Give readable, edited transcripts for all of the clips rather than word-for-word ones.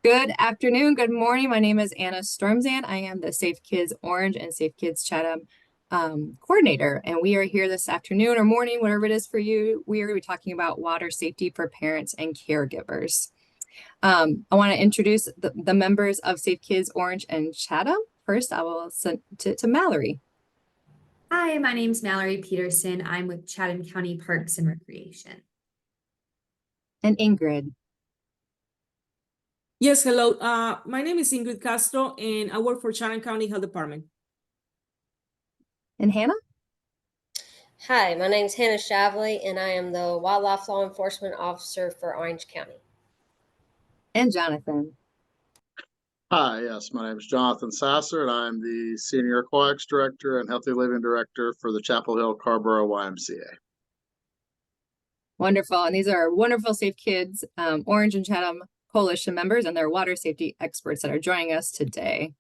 Good afternoon, good morning. My name is Anna Stormzan. I am the Safe Kids Orange and Safe Kids Chatham coordinator, and we are here this afternoon or morning, whatever it is for you. We are going to be talking about water safety for parents and caregivers. I want to introduce the members of Safe Kids Orange and Chatham. First, I will send to Mallory. Hi, my name's Mallory Peterson. I'm with Chatham County Parks and Recreation. And Ingrid. Yes, hello. My name is Ingrid Castro, and I work for Chatham County Health Department. And Hannah? Hi, my name is Hannah Shavley, and I am the Wildlife Law Enforcement Officer for Orange County. And Jonathan. Hi, yes, my name is Jonathan Sasser, and I'm the Senior Aquatics Director and Healthy Living Director for the Chapel Hill Carborough YMCA. Wonderful. And these are wonderful Safe Kids Orange and Chatham Coalition members, and they're water safety experts that are joining us today.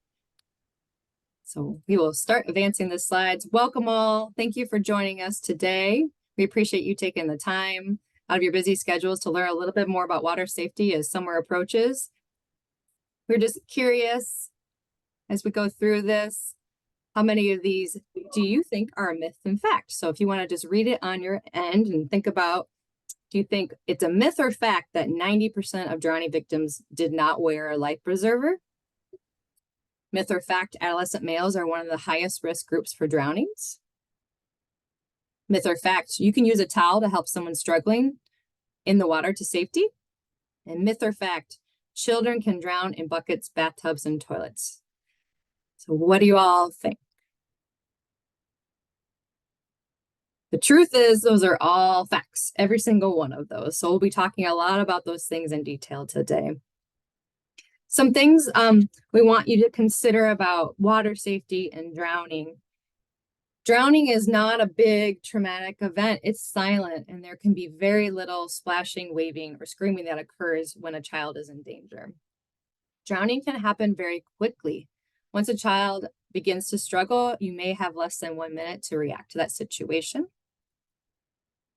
So we will start advancing the slides. Welcome all. Thank you for joining us today. We appreciate you taking the time out of your busy schedules to learn a little bit more about water safety as summer approaches. We're just curious as we go through this, how many of these do you think are a myth and fact? So if you want to just read it on your end and think about, do you think it's a myth or fact that 90% of drowning victims did not wear a life preserver? Myth or fact, adolescent males are one of the highest risk groups for drownings? Myth or fact, you can use a towel to help someone struggling in the water to safety? And myth or fact, children can drown in buckets, bathtubs, and toilets. So what do you all think? The truth is, those are all facts, every single one of those. So we'll be talking a lot about those things in detail today. Some things we want you to consider about water safety and drowning. Drowning is not a big traumatic event. It's silent, and there can be very little splashing, waving, or screaming that occurs when a child is in danger. Drowning can happen very quickly. Once a child begins to struggle, you may have less than 1 minute to react to that situation.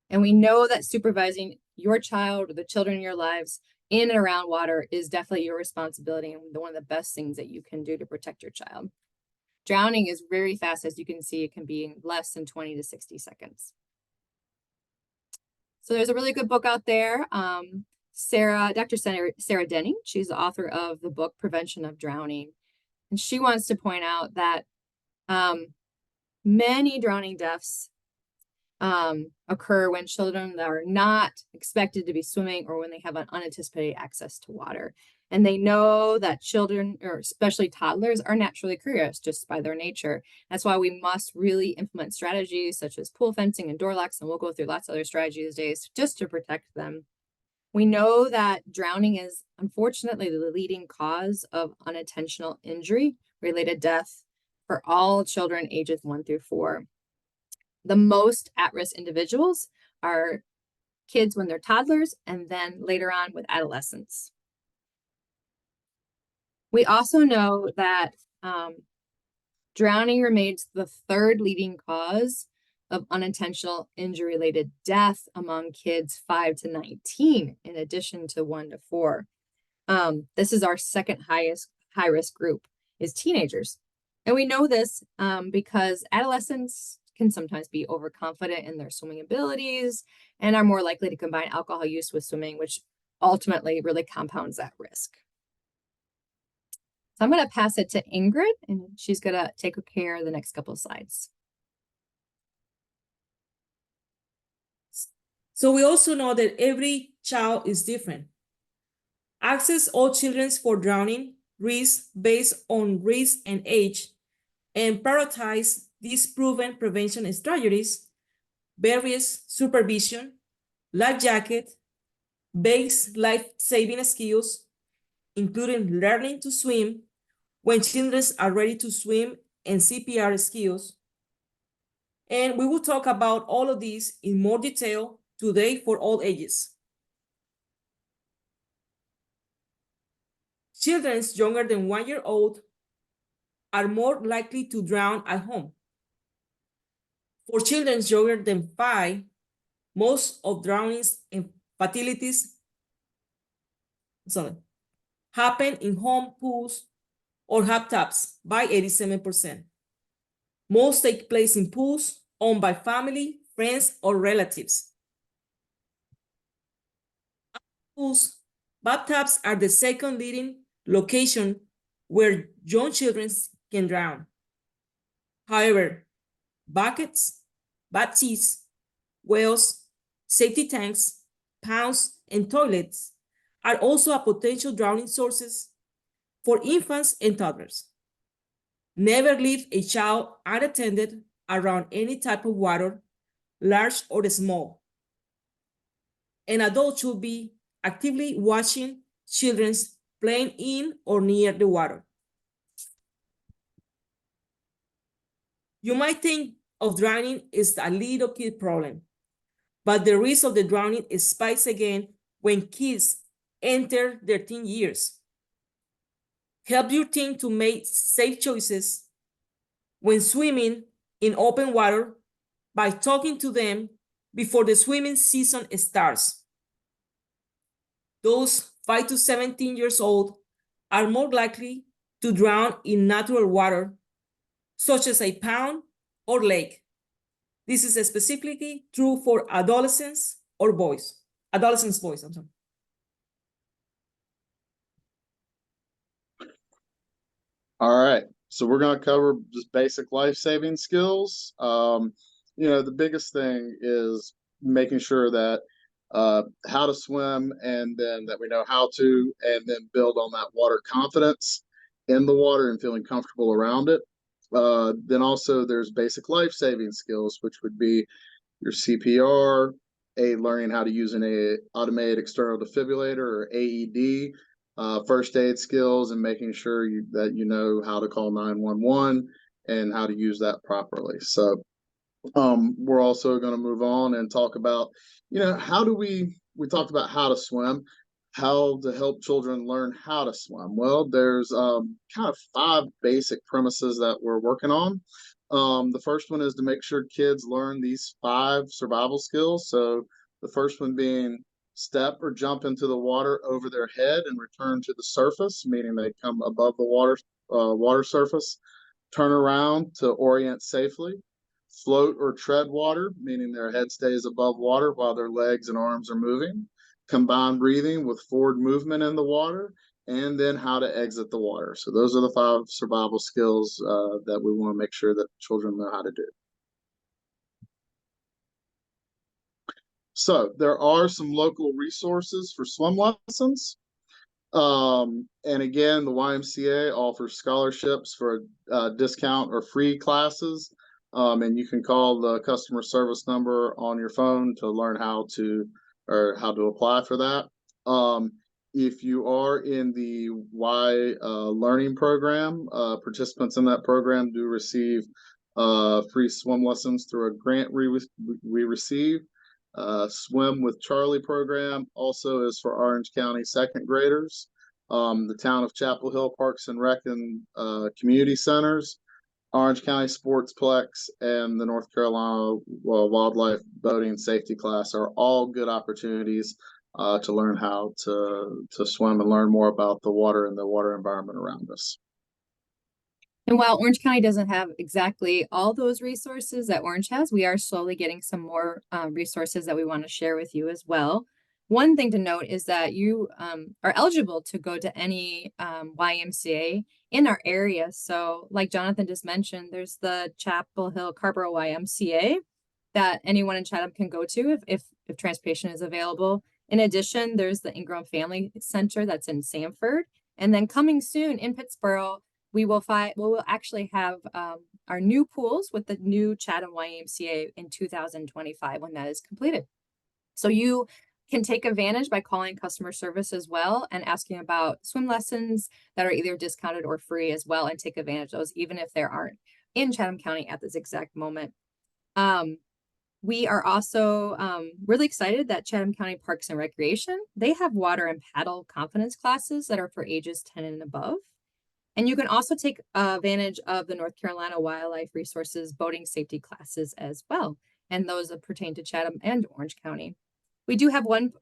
And we know that supervising your child or the children in your lives in and around water is definitely your responsibility and one of the best things that you can do to protect your child. Drowning is very fast. As you can see, it can be in less than 20 to 60 seconds. So there's a really good book out there. Dr. Sarah Denning, she's the author of the book Prevention of Drowning. And she wants to point out that many drowning deaths occur when children that are not expected to be swimming or when they have an unanticipated access to water. And they know that children, or especially toddlers, are naturally curious just by their nature. That's why we must really implement strategies such as pool fencing and door locks, and we'll go through lots of other strategies these days just to protect them. We know that drowning is unfortunately the leading cause of unintentional injury-related death for all children ages 1 through 4. The most at-risk individuals are kids when they're toddlers, and then later on with adolescents. We also know that drowning remains the third leading cause of unintentional injury-related death among kids 5 to 19, in addition to 1 to 4. This is our second highest high-risk group, is teenagers. And we know this because adolescents can sometimes be overconfident in their swimming abilities and are more likely to combine alcohol use with swimming, which ultimately really compounds that risk. So I'm going to pass it to Ingrid, and she's going to take care of the next couple of slides. So we also know that every child is different. Assess all children for drowning risk based on risk and age, and prioritize these proven prevention strategies: various supervision, life jacket, base life-saving skills, including learning to swim when children are ready to swim, and CPR skills. And we will talk about all of these in more detail today for all ages. Children younger than 1 year old are more likely to drown at home. For children younger than 5, most of drownings and fatalities happen in home pools or hot tubs by 87%. Most take place in pools owned by family, friends, or relatives. Pools, bathtubs are the second leading location where young children can drown. However, buckets, bathtubs, wells, safety tanks, ponds, and toilets are also a potential drowning sources for infants and toddlers. Never leave a child unattended around any type of water, large or small. An adult should be actively watching children playing in or near the water. You might think of drowning as a little kid problem, but the risk of the drowning spikes again when kids enter their teen years. Help your teen to make safe choices when swimming in open water by talking to them before the swimming season starts. Those 5 to 17 years old are more likely to drown in natural water, such as a pond or lake. This is specifically true for adolescents or boys. Adolescents, boys, I'm sorry. All right, so we're going to cover just basic life-saving skills. The biggest thing is making sure that how to swim, and then that we know how to, and then build on that water confidence in the water and feeling comfortable around it. Then also there's basic life-saving skills, which would be your CPR, learning how to use an automated external defibrillator or AED, first aid skills, and making sure that you know how to call 911 and how to use that properly. So we're also going to move on and talk about, how do we talked about how to swim, how to help children learn how to swim. Well, there's kind of 5 basic premises that we're working on. The first one is to make sure kids learn these 5 survival skills. So the first one being step or jump into the water over their head and return to the surface, meaning they come above the water surface, turn around to orient safely, float or tread water, meaning their head stays above water while their legs and arms are moving, combine breathing with forward movement in the water, and then how to exit the water. So those are the 5 survival skills that we want to make sure that children know how to do. So there are some local resources for swim lessons. And again, the YMCA offers scholarships for discount or free classes. And you can call the customer service number on your phone to learn how to apply for that. If you are in the Y learning program, participants in that program do receive free swim lessons through a grant we receive. Swim with Charlie program also is for Orange County second graders. The town of Chapel Hill Parks and Rec and Community Centers, Orange County Sportsplex, and the North Carolina Wildlife Boating Safety class are all good opportunities to learn how to swim and learn more about the water and the water environment around us. And while Orange County doesn't have exactly all those resources that Orange has, we are slowly getting some more resources that we want to share with you as well. One thing to note is that you are eligible to go to any YMCA in our area. So like Jonathan just mentioned, there's the Chapel Hill Carborough YMCA that anyone in Chatham can go to if transportation is available. In addition, there's the Ingram Family Center that's in Sanford. And then coming soon in Pittsboro, we will actually have our new pools with the new Chatham YMCA in 2025 when that is completed. So you can take advantage by calling customer service as well and asking about swim lessons that are either discounted or free as well, and take advantage of those even if there aren't in Chatham County at this exact moment. We are also really excited that Chatham County Parks and Recreation, they have water and paddle confidence classes that are for ages 10 and above. And you can also take advantage of the North Carolina Wildlife Resources boating safety classes as well. And those pertain to Chatham and Orange County. We do have one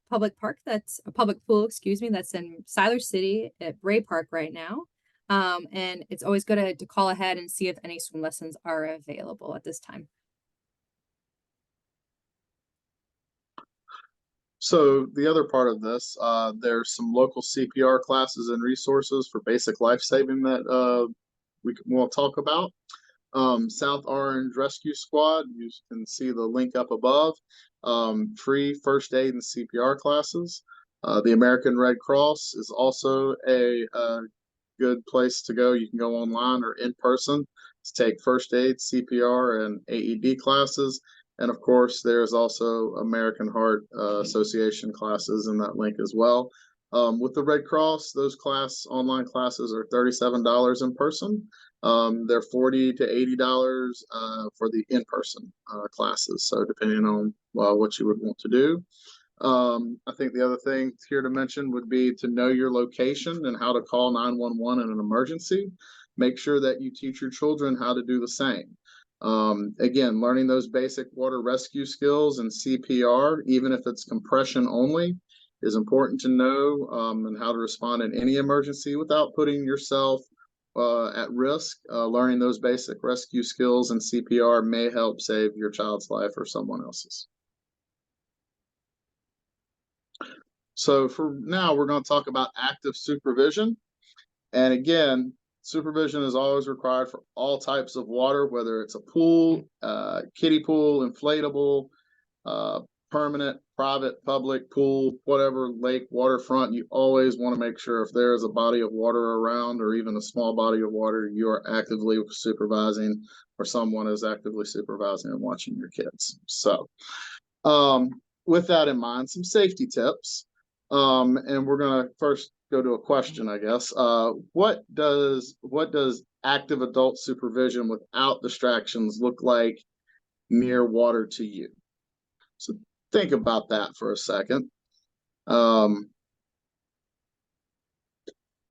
public park that's a public pool, excuse me, that's in Siler City at Bray Park right now. And it's always good to call ahead and see if any swim lessons are available at this time. So the other part of this, there's some local CPR classes and resources for basic life saving that we'll talk about. South Orange Rescue Squad, you can see the link up above. Free first aid and CPR classes. The American Red Cross is also a good place to go. You can go online or in person to take first aid, CPR, and AED classes. And of course, there's also American Heart Association classes in that link as well. With the Red Cross, those online classes are $37 in person. They're $40 to $80 for the in-person classes. So depending on what you would want to do. I think the other thing here to mention would be to know your location and how to call 911 in an emergency. Make sure that you teach your children how to do the same. Again, learning those basic water rescue skills and CPR, even if it's compression only, is important to know, and how to respond in any emergency without putting yourself at risk. Learning those basic rescue skills and CPR may help save your child's life or someone else's. So for now, we're going to talk about active supervision. And again, supervision is always required for all types of water, whether it's a pool, kiddie pool, inflatable, permanent, private, public pool, whatever, lake, waterfront. You always want to make sure if there's a body of water around or even a small body of water, you are actively supervising or someone is actively supervising and watching your kids. So with that in mind, some safety tips. And we're going to first go to a question, I guess. What does active adult supervision without distractions look like near water to you? So think about that for a second. Now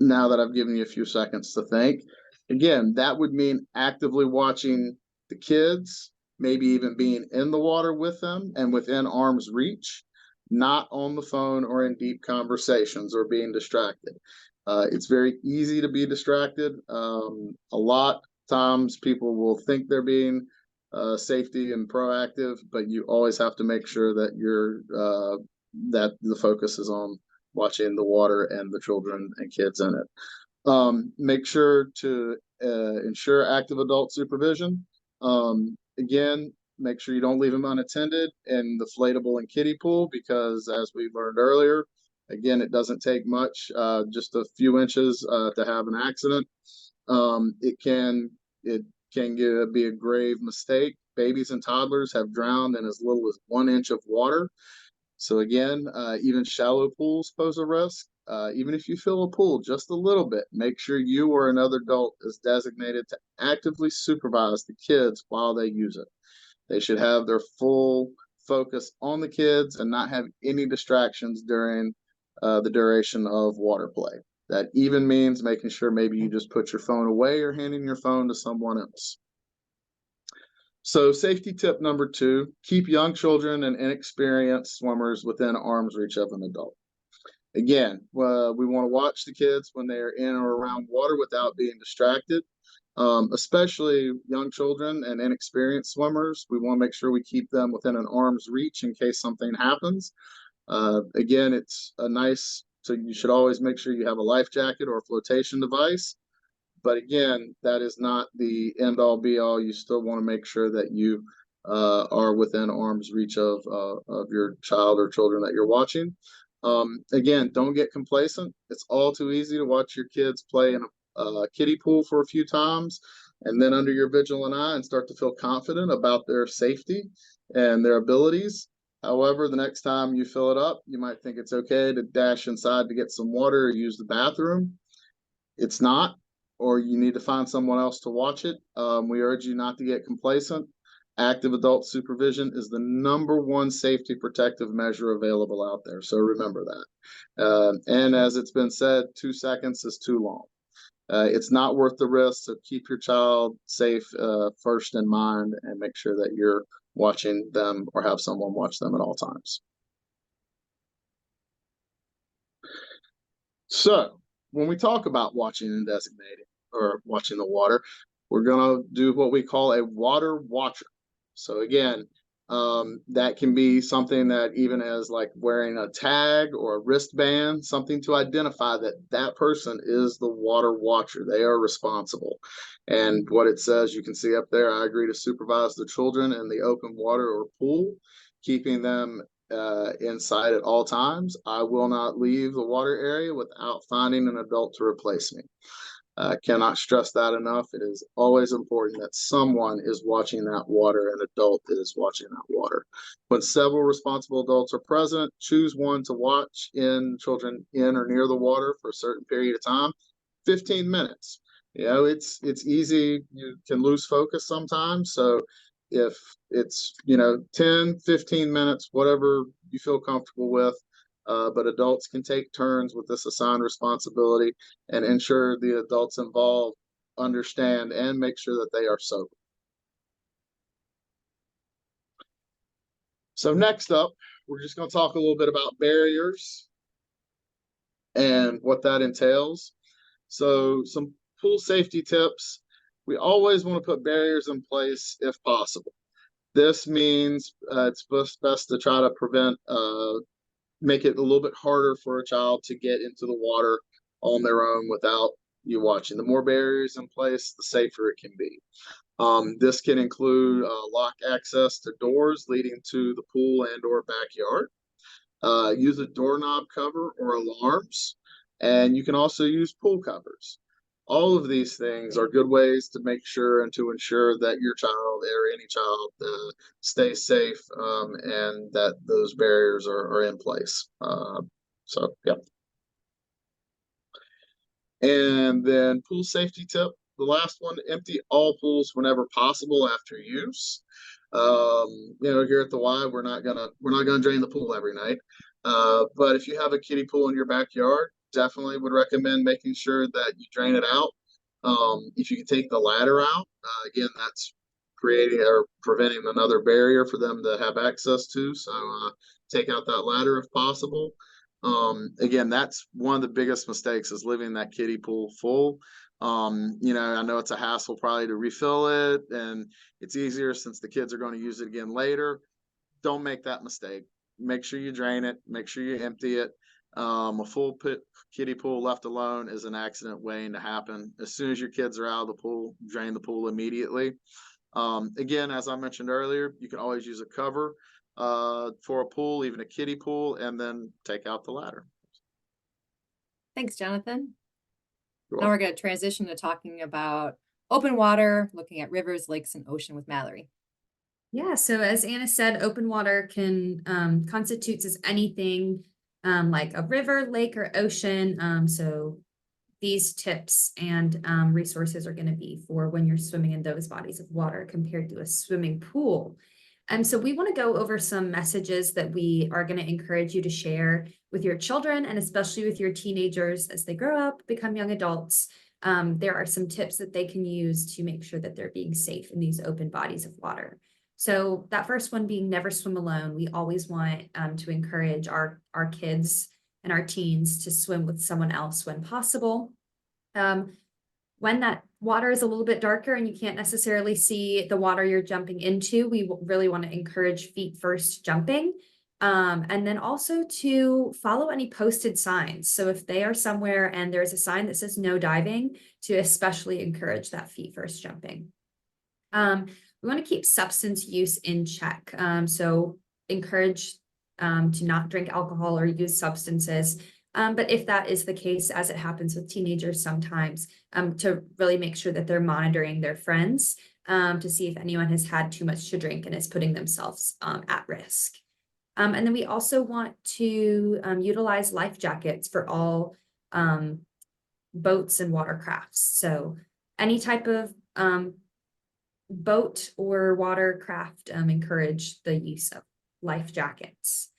that I've given you a few seconds to think, again, that would mean actively watching the kids, maybe even being in the water with them and within arm's reach, not on the phone or in deep conversations or being distracted. It's very easy to be distracted. A lot of times people will think they're being safety and proactive, but you always have to make sure that that the focus is on watching the water and the children and kids in it. Make sure to ensure active adult supervision. Again, make sure you don't leave them unattended in the inflatable and kiddie pool, because as we learned earlier, again, it doesn't take much, just a few inches to have an accident. It can be a grave mistake. Babies and toddlers have drowned in as little as 1 inch of water. So again, even shallow pools pose a risk. Even if you fill a pool just a little bit, make sure you or another adult is designated to actively supervise the kids while they use it. They should have their full focus on the kids and not have any distractions during the duration of water play. That even means making sure maybe you just put your phone away or handing your phone to someone else. So safety tip number 2, keep young children and inexperienced swimmers within arm's reach of an adult. Again, we want to watch the kids when they are in or around water without being distracted. Especially young children and inexperienced swimmers. We want to make sure we keep them within an arm's reach in case something happens. Again, it's so you should always make sure you have a life jacket or a flotation device. But again, that is not the end all be all. You still want to make sure that you are within arm's reach of your child or children that you're watching. Again, don't get complacent. It's all too easy to watch your kids play in a kiddie pool for a few times and then under your vigilant eye and start to feel confident about their safety and their abilities. However, the next time you fill it up, you might think it's okay to dash inside to get some water or use the bathroom. It's not, or you need to find someone else to watch it. We urge you not to get complacent. Active adult supervision is the #1 safety protective measure available out there. So remember that. And as it's been said, 2 seconds is too long. It's not worth the risk, so keep your child safe first in mind and make sure that you're watching them or have someone watch them at all times. So when we talk about watching and designating or watching the water, we're going to do what we call a water watcher. So again, that can be something that even as like wearing a tag or a wristband, something to identify that that person is the water watcher. They are responsible. And what it says, you can see up there, I agree to supervise the children in the open water or pool, keeping them inside at all times. I will not leave the water area without finding an adult to replace me. Cannot stress that enough. It is always important that someone is watching that water, an adult is watching that water. When several responsible adults are present, choose one to watch children in or near the water for a certain period of time, 15 minutes. You know, it's easy. You can lose focus sometimes. So if it's, 10, 15 minutes, whatever you feel comfortable with, but adults can take turns with this assigned responsibility and ensure the adults involved understand and make sure that they are sober. So next up, we're just going to talk a little bit about barriers and what that entails. So some pool safety tips. We always want to put barriers in place if possible. This means it's best to try to make it a little bit harder for a child to get into the water on their own without you watching. The more barriers in place, the safer it can be. This can include lock access to doors leading to the pool and or backyard. Use a doorknob cover or alarms, and you can also use pool covers. All of these things are good ways to make sure and to ensure that your child or any child stays safe, and that those barriers are in place. So, yeah. And then pool safety tip, the last one, empty all pools whenever possible after use. Here at the Y, we're not gonna drain the pool every night. But if you have a kiddie pool in your backyard, definitely would recommend making sure that you drain it out. If you can take the ladder out, again, that's creating or preventing another barrier for them to have access to. So take out that ladder if possible. Again, that's one of the biggest mistakes is leaving that kiddie pool full. I know it's a hassle probably to refill it, and it's easier since the kids are going to use it again later. Don't make that mistake. Make sure you drain it. Make sure you empty it. A full kiddie pool left alone is an accident waiting to happen. As soon as your kids are out of the pool, drain the pool immediately. Again, as I mentioned earlier, you can always use a cover for a pool, even a kiddie pool, and then take out the ladder. Thanks, Jonathan. Now we're going to transition to talking about open water, looking at rivers, lakes, and ocean with Mallory. Yeah, so as Anna said, open water can constitutes as anything like a river, lake, or ocean. So these tips and resources are going to be for when you're swimming in those bodies of water compared to a swimming pool. And so we want to go over some messages that we are going to encourage you to share with your children and especially with your teenagers as they grow up, become young adults. There are some tips that they can use to make sure that they're being safe in these open bodies of water. So that first one being never swim alone. We always want to encourage our kids and our teens to swim with someone else when possible. When that water is a little bit darker and you can't necessarily see the water you're jumping into, we really want to encourage feet first jumping. And then also to follow any posted signs. So if they are somewhere and there's a sign that says no diving, to especially encourage that feet first jumping. We want to keep substance use in check. So encourage to not drink alcohol or use substances. But if that is the case, as it happens with teenagers sometimes, to really make sure that they're monitoring their friends to see if anyone has had too much to drink and is putting themselves at risk. And then we also want to utilize life jackets for all boats and watercrafts. So any type of boat or watercraft, encourage the use of life jackets.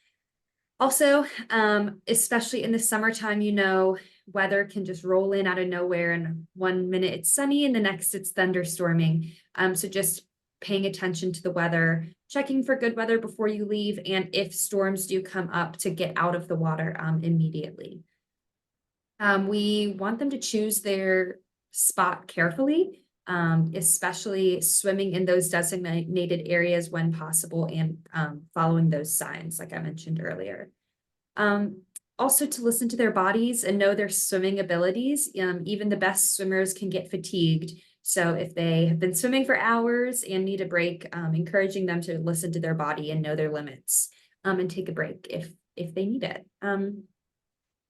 Also, especially in the summertime, weather can just roll in out of nowhere, and 1 minute it's sunny and the next it's thunderstorming. So just paying attention to the weather, checking for good weather before you leave, and if storms do come up, to get out of the water immediately. We want them to choose their spot carefully, especially swimming in those designated areas when possible and following those signs, like I mentioned earlier. Also to listen to their bodies and know their swimming abilities. Even the best swimmers can get fatigued. So if they have been swimming for hours and need a break, encouraging them to listen to their body and know their limits, and take a break if they need it.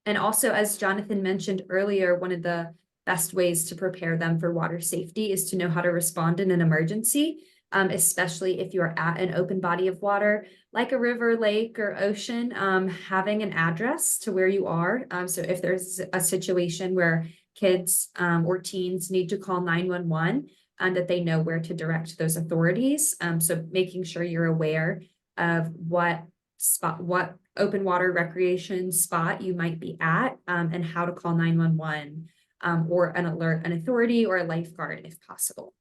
And also, as Jonathan mentioned earlier, one of the best ways to prepare them for water safety is to know how to respond in an emergency, especially if you're at an open body of water, like a river, lake, or ocean, having an address to where you are. So if there's a situation where kids or teens need to call 911, that they know where to direct those authorities. So making sure you're aware of what open water recreation spot you might be at, and how to call 911, or an authority or a lifeguard if possible.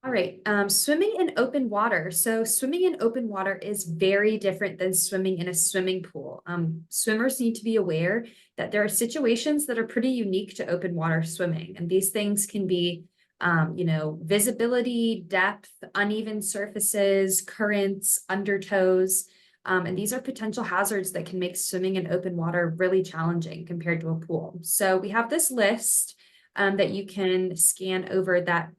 All right, swimming in open water. So swimming in open water is very different than swimming in a swimming pool. Swimmers need to be aware that there are situations that are pretty unique to open water swimming. And these things can be, visibility, depth, uneven surfaces, currents, undertows. And these are potential hazards that can make swimming in open water really challenging compared to a pool. So we have this list that you can scan over that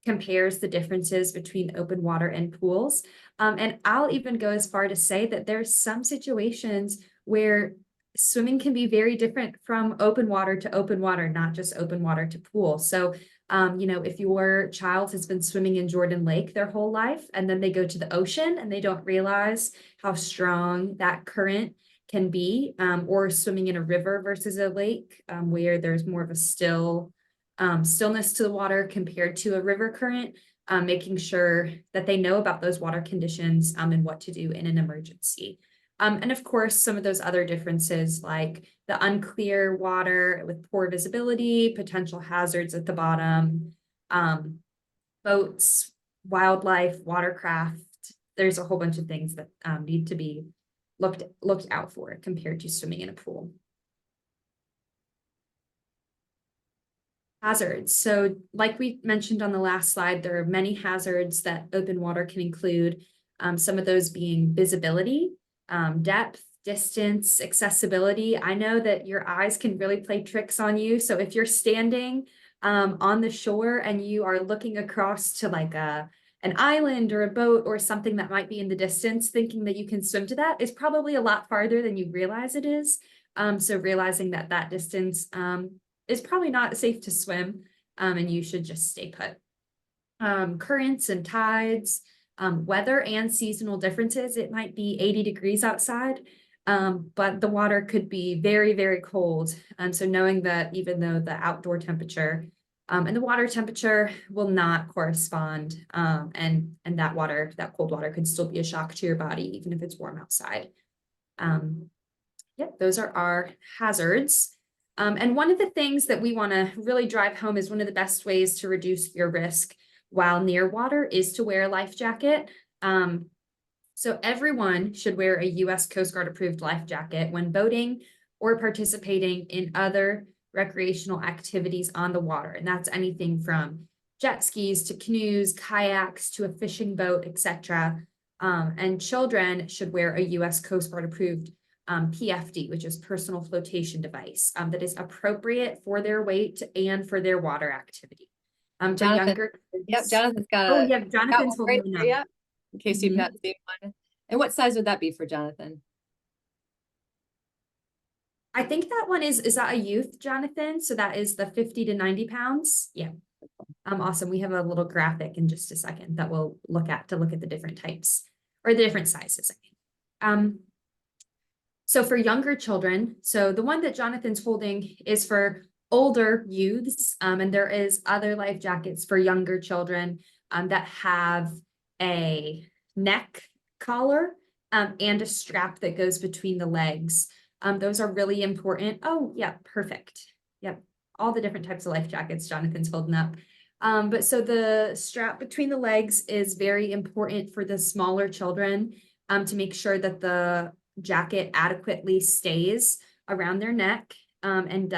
compares the differences between open water and pools. And I'll even go as far to say that there's some situations where swimming can be very different from open water to open water, not just open water to pool. So, if your child has been swimming in Jordan Lake their whole life, and then they go to the ocean and they don't realize how strong that current can be, or swimming in a river versus a lake, where there's more of a stillness to the water compared to a river current, making sure that they know about those water conditions, and what to do in an emergency. And of course, some of those other differences, like the unclear water with poor visibility, potential hazards at the bottom, boats, wildlife, watercraft. There's a whole bunch of things that need to be looked out for compared to swimming in a pool. Hazards. So like we mentioned on the last slide, there are many hazards that open water can include, some of those being visibility, depth, distance, accessibility. I know that your eyes can really play tricks on you. So if you're standing on the shore and you are looking across to like an island or a boat or something that might be in the distance, thinking that you can swim to that is probably a lot farther than you realize it is. So realizing that distance is probably not safe to swim, and you should just stay put. Currents and tides, weather and seasonal differences. It might be 80 degrees outside, but the water could be very, very cold. So knowing that even though the outdoor temperature and the water temperature will not correspond, and that cold water could still be a shock to your body, even if it's warm outside. Those are our hazards. And one of the things that we want to really drive home is one of the best ways to reduce your risk while near water is to wear a life jacket. So everyone should wear a U.S. Coast Guard approved life jacket when boating or participating in other recreational activities on the water. And that's anything from jet skis to canoes, kayaks to a fishing boat, etc. And children should wear a U.S. Coast Guard approved PFD, which is personal flotation device, that is appropriate for their weight and for their water activity. For Jonathan. younger kids. Yep, Jonathan's got Oh, a. yeah, Jonathan's right holding there, one up. yeah, in case you've not seen one. And what size would that be for Jonathan? I think that one is that a youth, Jonathan? So that is the 50 to 90 pounds. Yeah. Awesome. We have a little graphic in just a second that we'll look at to look at the different types or the different sizes. So for younger children, so the one that Jonathan's holding is for older youths, and there is other life jackets for younger children that have a neck collar and a strap that goes between the legs. Those are really important. Oh, yeah, perfect. Yep, all the different types of life jackets Jonathan's holding up. But so the strap between the legs is very important for the smaller children to make sure that the jacket adequately stays around their neck and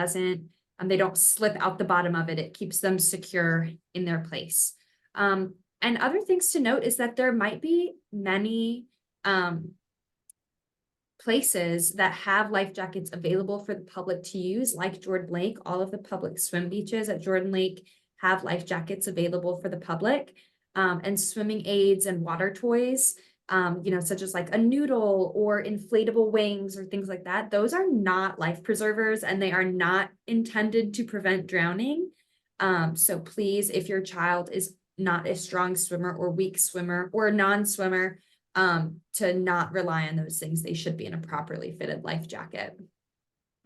they don't slip out the bottom of it. It keeps them secure in their place. And other things to note is that there might be many places that have life jackets available for the public to use, like Jordan Lake. All of the public swim beaches at Jordan Lake have life jackets available for the public, and swimming aids and water toys, such as like a noodle or inflatable wings or things like that. Those are not life preservers and they are not intended to prevent drowning. So please, if your child is not a strong swimmer or weak swimmer or a non-swimmer, to not rely on those things. They should be in a properly fitted life jacket.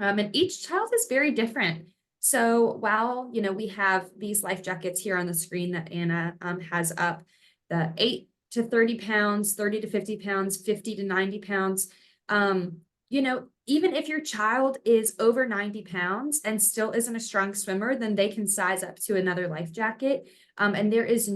And each child is very different. So while, we have these life jackets here on the screen that Anna has up, the 8 to 30 pounds, 30 to 50 pounds, 50 to 90 pounds, even if your child is over 90 pounds and still isn't a strong swimmer, then they can size up to another life jacket. And there is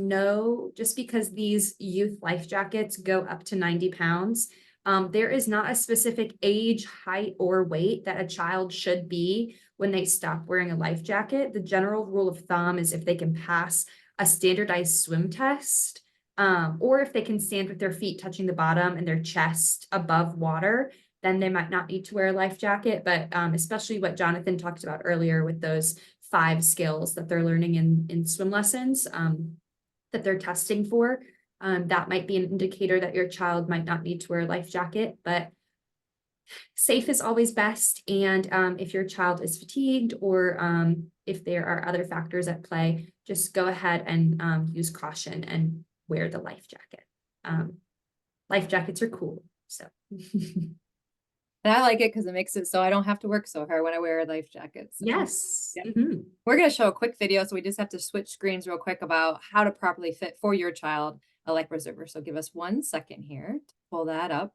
just because these youth life jackets go up to 90 pounds, there is not a specific age, height, or weight that a child should be when they stop wearing a life jacket. The general rule of thumb is if they can pass a standardized swim test, or if they can stand with their feet touching the bottom and their chest above water, then they might not need to wear a life jacket. But especially what Jonathan talked about earlier with those 5 skills that they're learning in swim lessons that they're testing for, that might be an indicator that your child might not need to wear a life jacket. But safe is always best. And if your child is fatigued or if there are other factors at play, just go ahead and use caution and wear the life jacket. Life jackets are cool, so. And I like it because it makes it so I don't have to work so hard when I wear a life jacket. So. Yes. Yep. Mhm. We're going to show a quick video, so we just have to switch screens real quick about how to properly fit for your child a life preserver. So give us 1 second here to pull that up.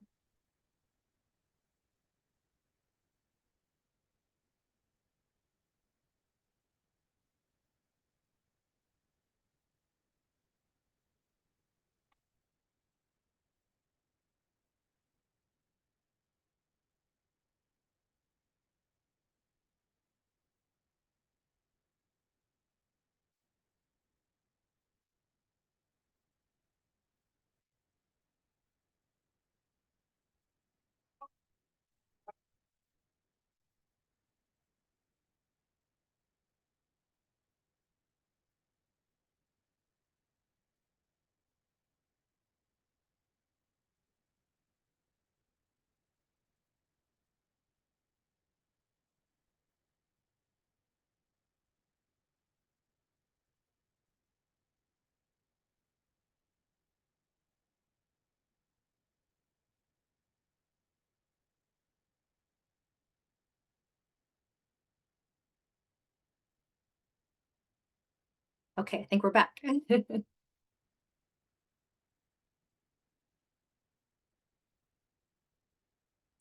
Okay, I think we're back. So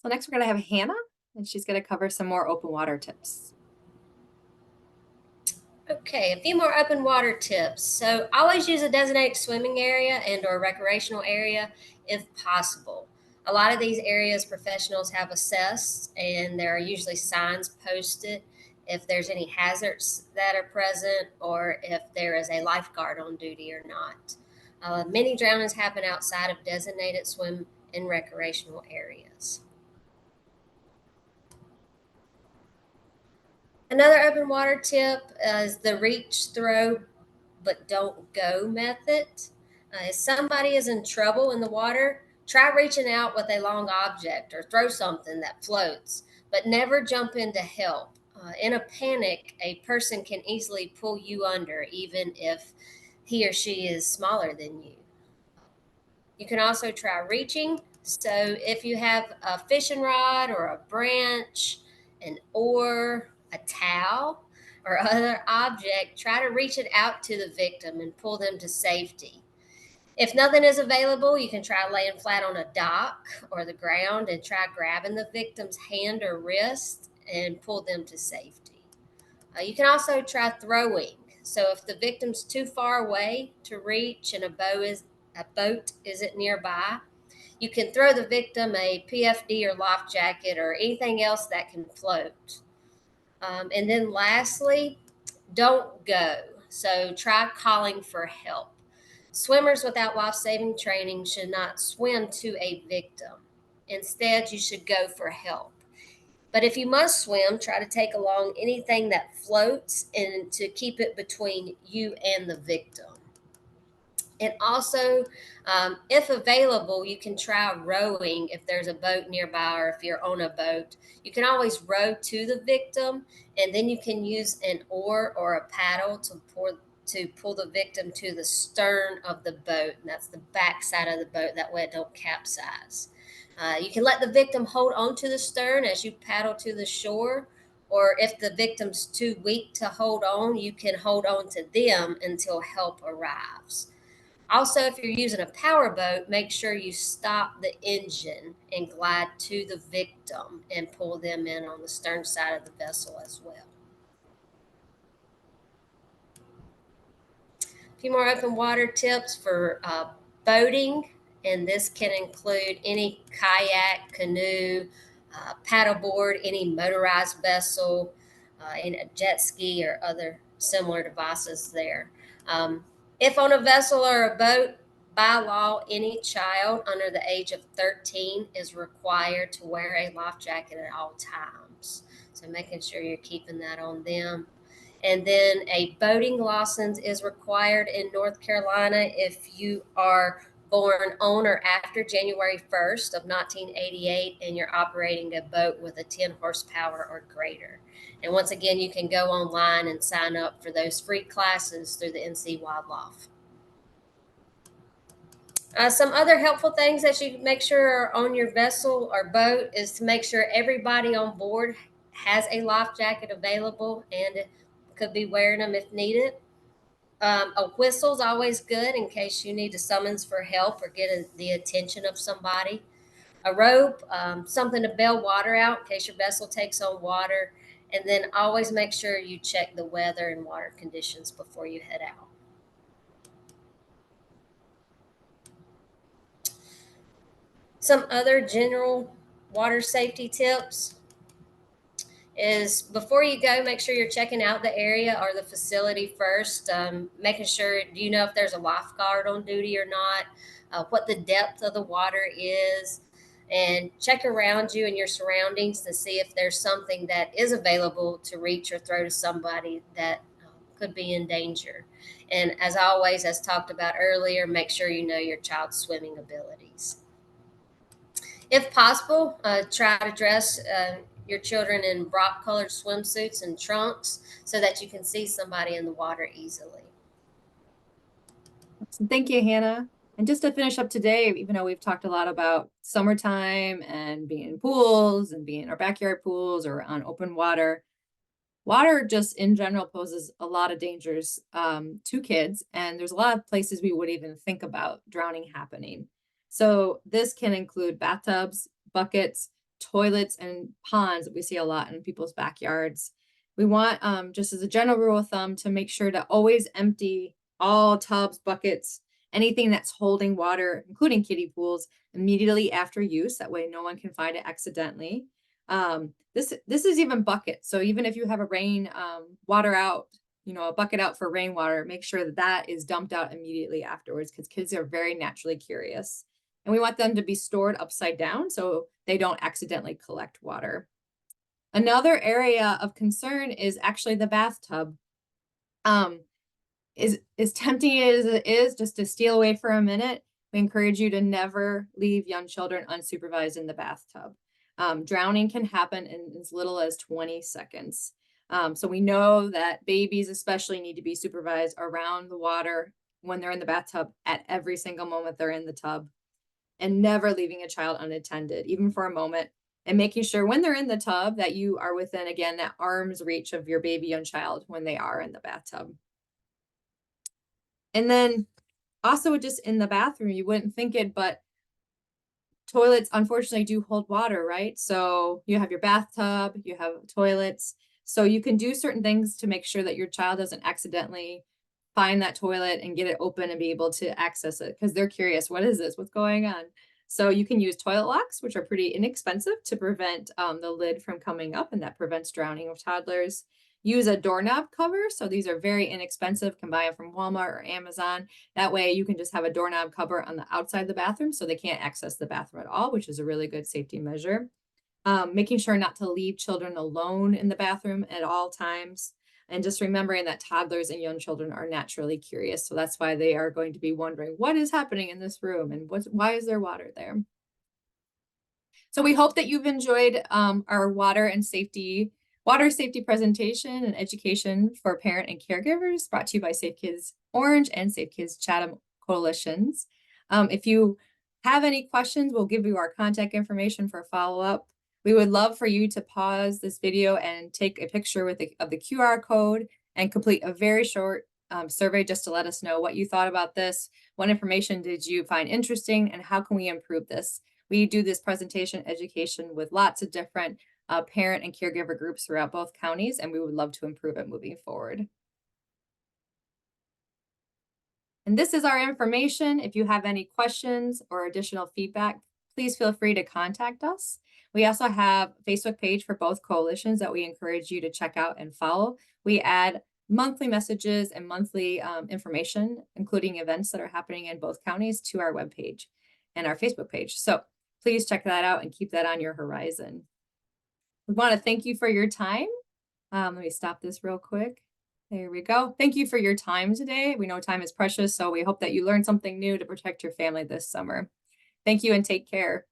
next we're going to have Hannah, and she's going to cover some more open water tips. Okay, a few more open water tips. So always use a designated swimming area and or recreational area if possible. A lot of these areas professionals have assessed and there are usually signs posted if there's any hazards that are present or if there is a lifeguard on duty or not. Many drownings happen outside of designated swim and recreational areas. Another open water tip is the reach, throw, but don't go method. If somebody is in trouble in the water, try reaching out with a long object or throw something that floats, but never jump in to help. In a panic, a person can easily pull you under, even if he or she is smaller than you. You can also try reaching. So if you have a fishing rod or a branch, an oar, a towel, or other object, try to reach it out to the victim and pull them to safety. If nothing is available, you can try laying flat on a dock or the ground and try grabbing the victim's hand or wrist and pull them to safety. You can also try throwing. So if the victim's too far away to reach and a boat isn't nearby, You can throw the victim a PFD or life jacket or anything else that can float. And then lastly, don't go. So try calling for help. Swimmers without life-saving training should not swim to a victim. Instead, you should go for help. But if you must swim, try to take along anything that floats and to keep it between you and the victim. And also, if available, you can try rowing if there's a boat nearby or if you're on a boat. You can always row to the victim, and then you can use an oar or a paddle to pull the victim to the stern of the boat, and that's the back side of the boat. That way it don't capsize. You can let the victim hold onto the stern as you paddle to the shore, or if the victim's too weak to hold on, you can hold on to them until help arrives. Also, if you're using a power boat, make sure you stop the engine and glide to the victim and pull them in on the stern side of the vessel as well. A few more open water tips for boating, and this can include any kayak, canoe, paddleboard, any motorized vessel, and a jet ski or other similar devices there. If on a vessel or a boat, by law, any child under the age of 13 is required to wear a life jacket at all times. So making sure you're keeping that on them. And then a boating license is required in North Carolina if you are born on or after January 1st of 1988 and you're operating a boat with a 10 horsepower or greater. And once again, you can go online and sign up for those free classes through the NC Wildlife. Some other helpful things that you make sure are on your vessel or boat is to make sure everybody on board has a life jacket available and could be wearing them if needed. A whistle's always good in case you need to summons for help or get the attention of somebody. A rope, something to bail water out in case your vessel takes on water. And then always make sure you check the weather and water conditions before you head out. Some other general water safety tips is before you go, make sure you're checking out the area or the facility first, making sure, do you know if there's a lifeguard on duty or not, what the depth of the water is, and check around you and your surroundings to see if there's something that is available to reach or throw to somebody that could be in danger. And as always, as talked about earlier, make sure you know your child's swimming abilities. If possible, try to dress your children in bright colored swimsuits and trunks so that you can see somebody in the water easily. Thank you, Hannah. And just to finish up today, even though we've talked a lot about summertime and being in pools and being in our backyard pools or on open water, water just in general poses a lot of dangers to kids. And there's a lot of places we wouldn't even think about drowning happening. So this can include bathtubs, buckets, toilets, and ponds that we see a lot in people's backyards. We want, just as a general rule of thumb, to make sure to always empty all tubs, buckets, anything that's holding water, including kiddie pools, immediately after use. That way no one can find it accidentally. This is even buckets. So even if you have a rain water out, a bucket out for rainwater, make sure that that is dumped out immediately afterwards, because kids are very naturally curious. And we want them to be stored upside down so they don't accidentally collect water. Another area of concern is actually the bathtub. As tempting as it is just to steal away for a minute, we encourage you to never leave young children unsupervised in the bathtub. Drowning can happen in as little as 20 seconds. So we know that babies especially need to be supervised around the water when they're in the bathtub at every single moment they're in the tub, and never leaving a child unattended, even for a moment, and making sure when they're in the tub that you are within, again, that arm's reach of your baby and child when they are in the bathtub. And then also just in the bathroom, you wouldn't think it, but toilets unfortunately do hold water, right? So you have your bathtub, you have toilets. So you can do certain things to make sure that your child doesn't accidentally find that toilet and get it open and be able to access it, because they're curious, what is this? What's going on? So you can use toilet locks, which are pretty inexpensive to prevent the lid from coming up, and that prevents drowning of toddlers. Use a doorknob cover. So these are very inexpensive, can buy them from Walmart or Amazon. That way you can just have a doorknob cover on the outside of the bathroom so they can't access the bathroom at all, which is a really good safety measure. Making sure not to leave children alone in the bathroom at all times. And just remembering that toddlers and young children are naturally curious. So that's why they are going to be wondering what is happening in this room and why is there water there? So we hope that you've enjoyed our water safety presentation and education for parent and caregivers, brought to you by Safe Kids Orange and Safe Kids Chatham coalitions. If you have any questions, we'll give you our contact information for follow-up. We would love for you to pause this video and take a picture of the QR code and complete a very short survey just to let us know what you thought about this. What information did you find interesting, and how can we improve this? We do this presentation education with lots of different parent and caregiver groups throughout both counties, and we would love to improve it moving forward. And this is our information. If you have any questions or additional feedback, please feel free to contact us. We also have a Facebook page for both coalitions that we encourage you to check out and follow. We add monthly messages and monthly information, including events that are happening in both counties, to our webpage and our Facebook page. So please check that out and keep that on your horizon. We want to thank you for your time. Let me stop this real quick. There we go. Thank you for your time today. We know time is precious, so we hope that you learned something new to protect your family this summer. Thank you and take care.